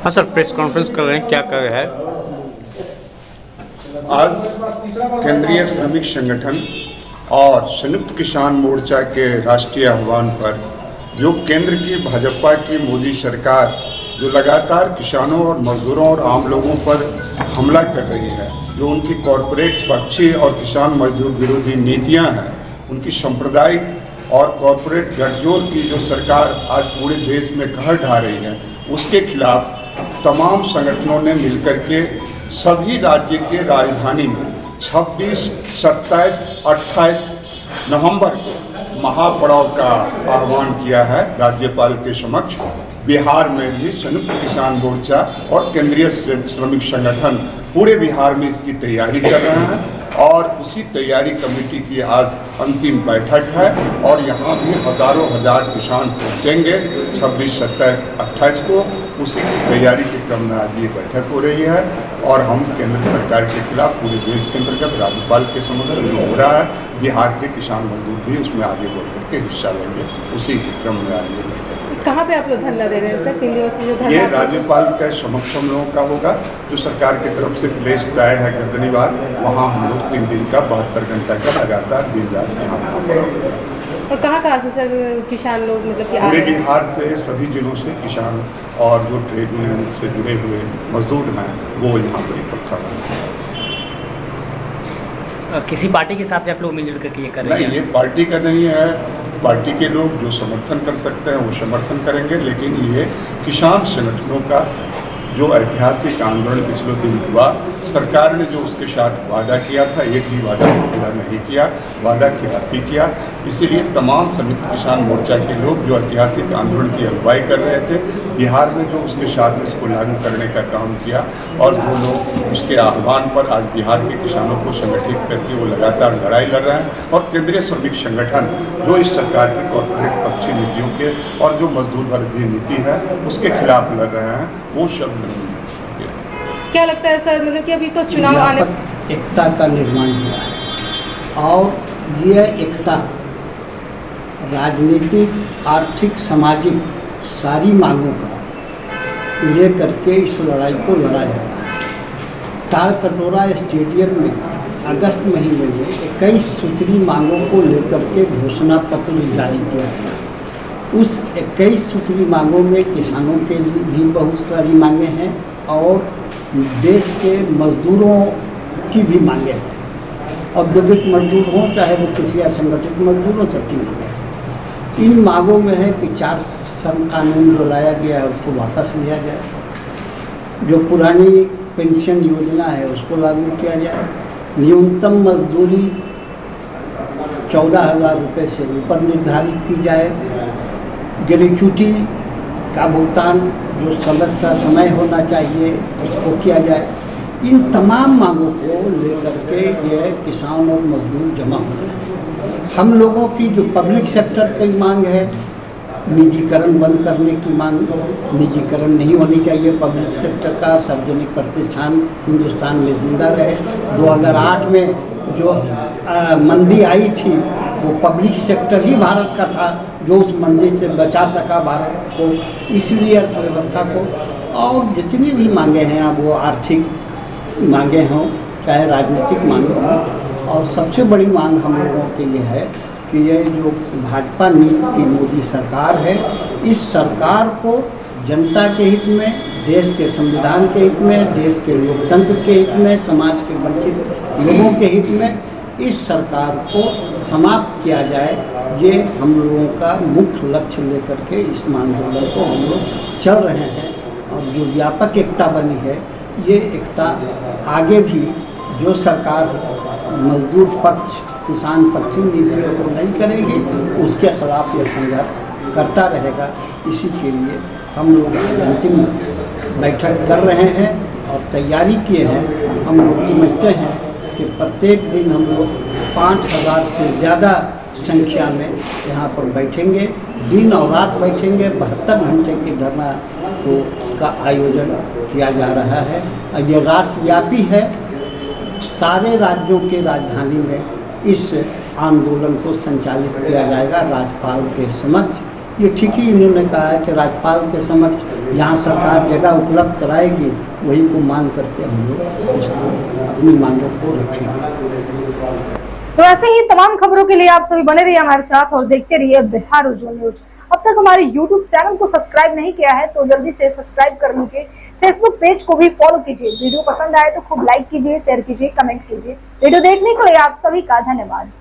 हाँ sir, press conference कर रहे हैं, क्या कर रहे हैं? आज केंद्रीय श्रमिक संगठन और संयुक्त किसान मोर्चा के राष्ट्रीय आह्वान पर जो केंद्र की भाजपा की मोदी सरकार जो लगातार किसानों और मजदूरों और आम लोगों पर हमला कर रही है, जो उनकी कॉरपोरेट पक्षी और किसान मजदूर विरोधी नीतियां हैं, उनकी सांप्रदायिक और कॉरपोरेट गठजोड़ की जो सरकार आज पूरे देश में कहर ढा रही है, उसके खिलाफ तमाम संगठनों ने मिलकर के सभी राज्य के राजधानी में 26, 27, 28 नवंबर को महापड़ाव का आह्वान किया है राज्यपाल के समक्ष। बिहार में भी संयुक्त किसान मोर्चा और केंद्रीय श्रमिक संगठन पूरे बिहार में इसकी तैयारी कर रहे हैं और उसी तैयारी कमेटी की आज अंतिम बैठक है और यहाँ भी हजारों हजार किसान पहुँचेंगे 26, 27, 28 को। उसी की तैयारी के क्रम में आज ये बैठक हो रही है और हम केंद्र सरकार के खिलाफ पूरे देश के अंतर्गत राज्यपाल के समक्ष जो हो रहा है, बिहार के किसान मजदूर भी उसमें आगे बढ़ करके हिस्सा लेंगे। उसी के क्रम में आज ये बैठक। कहाँ पे आप लोग धरना दे रहे हैं सर? 3 दिवसीय जो धरना ये राज्यपाल के समक्ष हम लोगों का होगा, जो सरकार की तरफ से प्लेस तय है गर्दनीबाग, वहाँ हम लोग 3 दिन का 72 घंटा का लगातार दिन रात यहाँ पड़ा होगा। और कहाँ से सर किसान लोग मतलब कि पूरे बिहार से सभी जिलों से किसान और जो ट्रेड यूनियन से जुड़े हुए मजदूर हैं वो यहाँ पर इकट्ठा हैं। किसी पार्टी के साथ आप लोग मिलजुल करके ये कर रहे हैं? नहीं, ये पार्टी का नहीं है। पार्टी के लोग जो समर्थन कर सकते हैं वो समर्थन करेंगे, लेकिन ये किसान संगठनों का जो ऐतिहासिक आंदोलन पिछले दिन हुआ, सरकार ने जो उसके साथ वादा किया था, एक भी वादा पूरा नहीं किया, वादा खिलाफी किया। इसीलिए तमाम संयुक्त किसान मोर्चा के लोग जो ऐतिहासिक आंदोलन की अगुवाई कर रहे थे, बिहार में जो उसके साथ इसको लागू करने का काम किया और वो लोग उसके आह्वान पर आज बिहार के किसानों को संगठित करके वो लगातार लड़ाई लड़ रहे हैं। और केंद्रीय श्रमिक संगठन जो इस सरकार की कॉर्पोरेट पक्षी नीतियों के और जो मजदूर विरोधी नीति है उसके खिलाफ लड़ रहे हैं, वो शब्द नहीं। क्या लगता है सर, मतलब कि अभी तो चुनाव आने, एकता का निर्माण हुआ है और यह एकता राजनीतिक, आर्थिक, सामाजिक सारी मांगों का ले करके इस लड़ाई को लड़ा जा रहा है। तालकटोरा स्टेडियम में अगस्त महीने में 21 सूत्री मांगों को लेकर के घोषणा पत्र जारी किया गया। उस 21 सूत्री मांगों में किसानों के लिए भी बहुत सारी मांगें हैं और देश के मजदूरों की भी मांगे हैं। औद्योगिक मजदूर हों चाहे वो किसी असंगठित मजदूर हो, सबकी मांगे हैं। इन मांगों में है कि 4 श्रम कानून जो लाया गया है उसको वापस लिया जाए, जो पुरानी पेंशन योजना है उसको लागू किया जाए, न्यूनतम मजदूरी 14,000 रुपये से ऊपर निर्धारित की जाए, ग्रेच्युटी का भुगतान जो समय होना चाहिए उसको किया जाए। इन तमाम मांगों को लेकर के ये किसान और मजदूर जमा हो रहे हैं। हम लोगों की जो पब्लिक सेक्टर की मांग है, निजीकरण बंद करने की मांग, निजीकरण नहीं होनी चाहिए पब्लिक सेक्टर का, सार्वजनिक प्रतिष्ठान हिंदुस्तान में जिंदा रहे। 2008 में जो मंदी आई थी वो पब्लिक सेक्टर ही भारत का था जो उस मंदी से बचा सका भारत को, इसलिए अर्थव्यवस्था को। और जितनी भी मांगे हैं, अब वो आर्थिक मांगे हों चाहे राजनीतिक मांगे हों, और सबसे बड़ी मांग हम लोगों के लिए है कि ये जो भाजपा नीति की मोदी सरकार है, इस सरकार को जनता के हित में, देश के संविधान के हित में, देश के लोकतंत्र के हित में, समाज के वंचित लोगों के हित में इस सरकार को समाप्त किया जाए। ये हम लोगों का मुख्य लक्ष्य लेकर के इस आंदोलन को हम लोग चल रहे हैं। और जो व्यापक एकता बनी है, ये एकता आगे भी जो सरकार मजदूर पक्ष, किसान पक्षी नीतियों को नहीं करेगी, उसके खिलाफ ये संघर्ष करता रहेगा। इसी के लिए हम लोग अंतिम बैठक कर रहे हैं और तैयारी किए हैं। हम लोग समझते हैं कि प्रत्येक दिन हम लोग 5,000 से ज़्यादा संख्या में यहाँ पर बैठेंगे, दिन और रात बैठेंगे। 72 घंटे के धरना का आयोजन किया जा रहा है। ये राष्ट्रव्यापी है, सारे राज्यों के राजधानी में इस आंदोलन को संचालित किया जाएगा राज्यपाल के समक्ष। ये ठीक ही इन्होंने कहा है कि राज्यपाल के समक्ष जहाँ सरकार जगह उपलब्ध कराएगी वही को मांग करके हम लोग इसको अपनी मांगों को रखेंगे। तो ऐसे ही तमाम खबरों के लिए आप सभी बने रहिए हमारे साथ और देखते रहिए बिहार उज्ज्वल न्यूज। अब तक हमारे YouTube चैनल को सब्सक्राइब नहीं किया है तो जल्दी से सब्सक्राइब कर लीजिए। Facebook पेज को भी फॉलो कीजिए। वीडियो पसंद आए तो खूब लाइक कीजिए, शेयर कीजिए, कमेंट कीजिए। वीडियो देखने के लिए आप सभी का धन्यवाद।